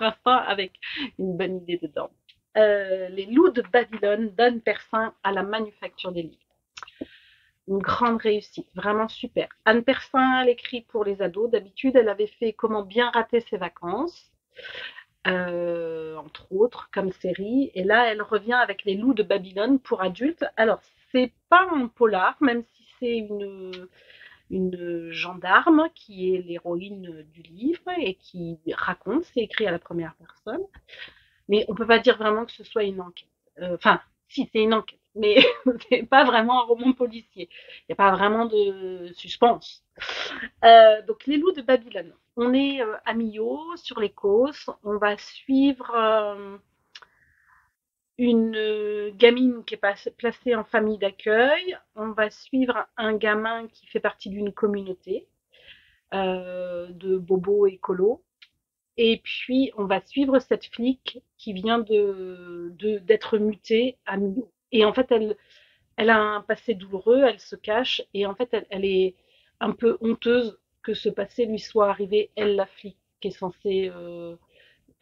l'instant avec une bonne idée dedans. Les loups de Babylone d'Anne Persin à la Manufacture des livres. Une grande réussite, vraiment super. Anne Persin, elle écrit pour les ados. D'habitude, elle avait fait Comment bien rater ses vacances, entre autres, comme série. Et là, elle revient avec Les loups de Babylone pour adultes. Alors, c'est pas un polar, même si c'est une gendarme qui est l'héroïne du livre et qui raconte, c'est écrit à la première personne. Mais on peut pas dire vraiment que ce soit une enquête. Enfin, si, c'est une enquête, mais c'est pas vraiment un roman policier. Il n'y a pas vraiment de suspense. Donc, Les loups de Babylone. On est à Millau, sur les Causses. On va suivre une gamine qui est placée en famille d'accueil. On va suivre un gamin qui fait partie d'une communauté de bobos écolos. Et puis, on va suivre cette flic qui vient d'être mutée à Millau. Et en fait, elle a un passé douloureux, elle se cache, et en fait, elle est un peu honteuse que ce passé lui soit arrivé, elle, la flic, qui est censée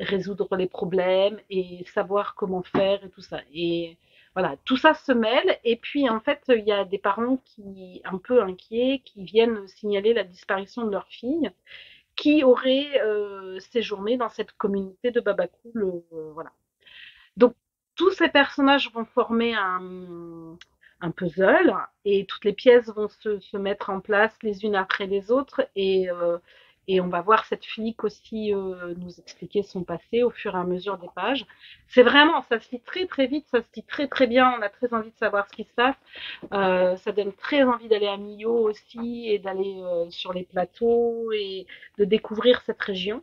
résoudre les problèmes et savoir comment faire et tout ça. Et voilà, tout ça se mêle, et puis en fait, il y a des parents qui, un peu inquiets, qui viennent signaler la disparition de leur fille, qui aurait séjourné dans cette communauté de Babacool. Voilà. Donc, tous ces personnages vont former un puzzle et toutes les pièces vont se mettre en place les unes après les autres et on va voir cette flic aussi nous expliquer son passé au fur et à mesure des pages. C'est vraiment, ça se lit très très vite, ça se lit très très bien, on a très envie de savoir ce qui se passe. Ça donne très envie d'aller à Millau aussi et d'aller sur les plateaux et de découvrir cette région.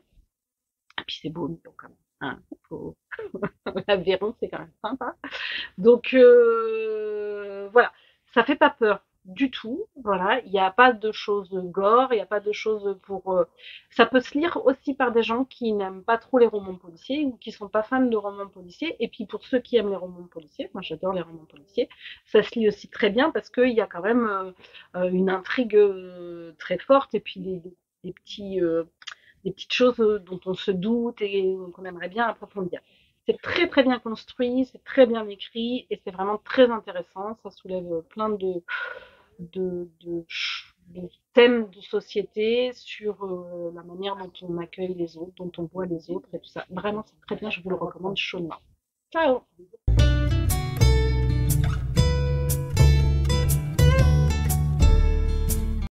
Et puis c'est beau Millau quand même. Hein, faut... L'Aveyron, c'est quand même sympa. Donc voilà, ça fait pas peur du tout. Voilà, il n'y a pas de choses gore, il n'y a pas de choses pour. Ça peut se lire aussi par des gens qui n'aiment pas trop les romans policiers ou qui sont pas fans de romans policiers. Et puis pour ceux qui aiment les romans policiers, moi j'adore les romans policiers, ça se lit aussi très bien parce qu'il y a quand même une intrigue très forte et puis des petits des petites choses dont on se doute et qu'on aimerait bien approfondir. C'est très très bien construit, c'est très bien écrit et c'est vraiment très intéressant. Ça soulève plein de, de thèmes de société sur la manière dont on accueille les autres, dont on voit les autres et tout ça. Vraiment, c'est très bien, je vous le recommande chaudement. Ciao!